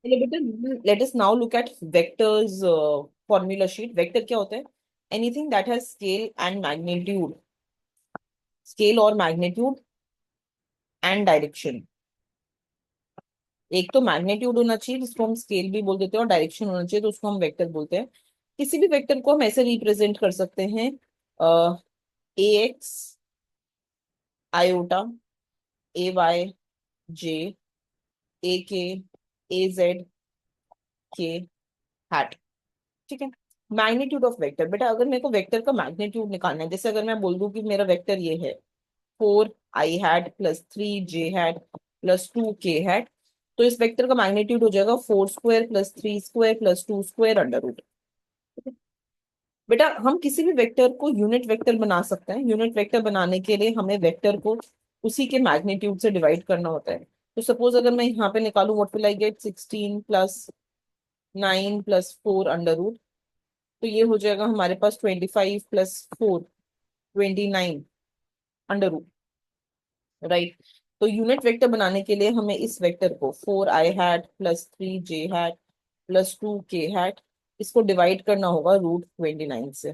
चलो बेटा, let us now look at vectors formula sheet. Vector क्या होता है? Anything that has scale and magnitude, scale और मैग्नीट्यूड एंड डायरेक्शन। एक तो मैग्नीट्यूड होना चाहिए जिसको हम स्केल भी बोल देते हैं, और डायरेक्शन होना चाहिए तो उसको हम वेक्टर बोलते हैं। किसी भी वेक्टर को हम ऐसे रिप्रेजेंट कर सकते हैं, ए एक्स, आयोटा, ए वाई, जे, ए के, ए जेड, के, हैट। ठीक है। मैग्नीट्यूड ऑफ वेक्टर, बेटा अगर मेरे को वेक्टर का मैग्नीट्यूड निकालना है, जैसे अगर मैं बोल दूं कि मेरा वेक्टर ये है, 4 i hat plus 3 j hat plus 2 k hat, तो इस वेक्टर का मैग्नीट्यूड हो जाएगा 4 square plus 3 square plus 2 square under root. बेटा हम किसी भी वेक्टर को यूनिट वेक्टर बना सकते हैं। यूनिट वेक्टर बनाने के लिए हमें वेक्टर को उसी के मैग्नीट्यूड से डिवाइड करना होता है। तो सपोज अगर मैं यहाँ पे निकालू, what will I get, 16 plus 9 plus 4 under root. तो ये हो जाएगा हमारे पास 25 प्लस 4, 29 अंडर रूट, राइट। तो यूनिट वेक्टर बनाने के लिए हमें इस वेक्टर को 4 i hat plus 3 j hat plus 2 k hat, इसको डिवाइड करना होगा √29 से।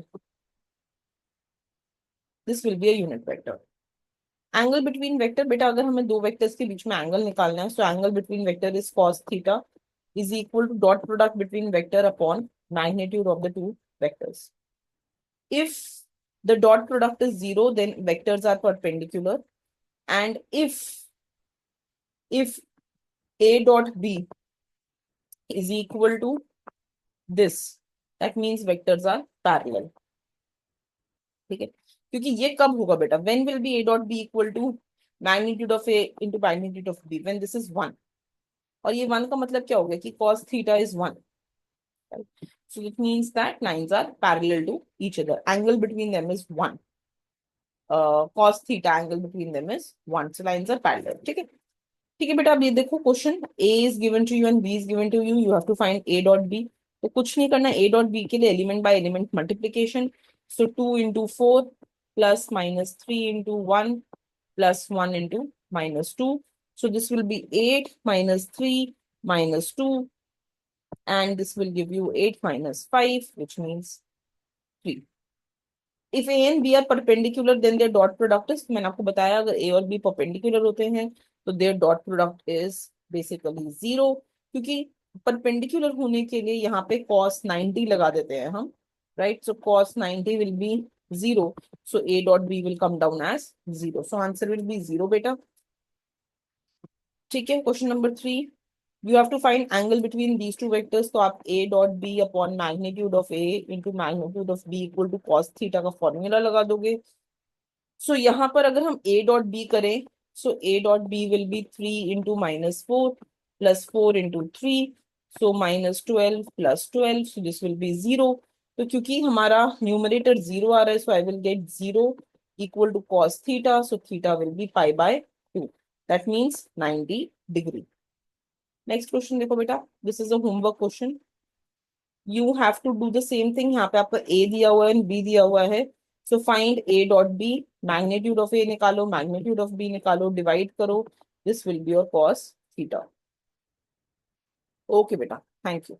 This will be a unit vector. Angle between vector, बेटा अगर हमें दो वेक्टर्स के बीच में एंगल निकालना है, so angle between vector is cos theta is equal to dot product between vector upon magnitude of the two vectors. If the dot product is zero, then vectors are perpendicular. And if A dot B is equal to this, that means vectors are parallel. ठीक है। क्योंकि ये कब होगा बेटा, when will be A dot B equal to magnitude of A into magnitude of B, when this is 1। और ये 1 का मतलब क्या हो गया कि cos theta is 1, right? So it means that lines are parallel to each other. Angle between them is 1. Cos theta angle between them is 1. So lines are parallel. ठीक है। ठीक है बेटा, अब ये देखो question, A is given to you and B is given to you, you have to find A dot B. तो कुछ नहीं करना, ए डॉट बी के लिए element by element multiplication. So 2 into 4 plus minus 3 into 1 plus 1 into -2। So this will be 8 - 3 - 2, and this will give you 8 - 5, which means 3। If A and B are perpendicular then their dot product is, मैंने आपको बताया अगर ए और B perpendicular होते हैं तो their dot product is basically 0। क्योंकि perpendicular होने के लिए यहाँ पे cos 90 लगा देते हैं हम, right. So cos 90 will be 0, so A dot B will come down as 0, so answer will be 0 बेटा। ठीक है। Question number 3, you have to find angle between these two vectors. तो आप A dot B upon magnitude of A into magnitude of B equal to cos theta का formula लगा दोगे। सो यहाँ पर अगर हम ए डॉट बी करें, so A dot B will be 3 into -4 plus 4 into 3, so -12 plus 12, so this will be 0। तो क्योंकि हमारा न्यूमरेटर 0 आ रहा है, so I will get 0 equal to cos theta, so theta will be π/2, that means 90 degree. Next question देखो बेटा, this is a homework question. You have to do the same thing. यहाँ पे आपको ए दिया हुआ है एंड बी दिया हुआ है। So find A dot b, magnitude of a निकालो, मैग्नीट्यूड ऑफ बी निकालो, डिवाइड करो, this will be your cos theta. Okay बेटा, थैंक यू।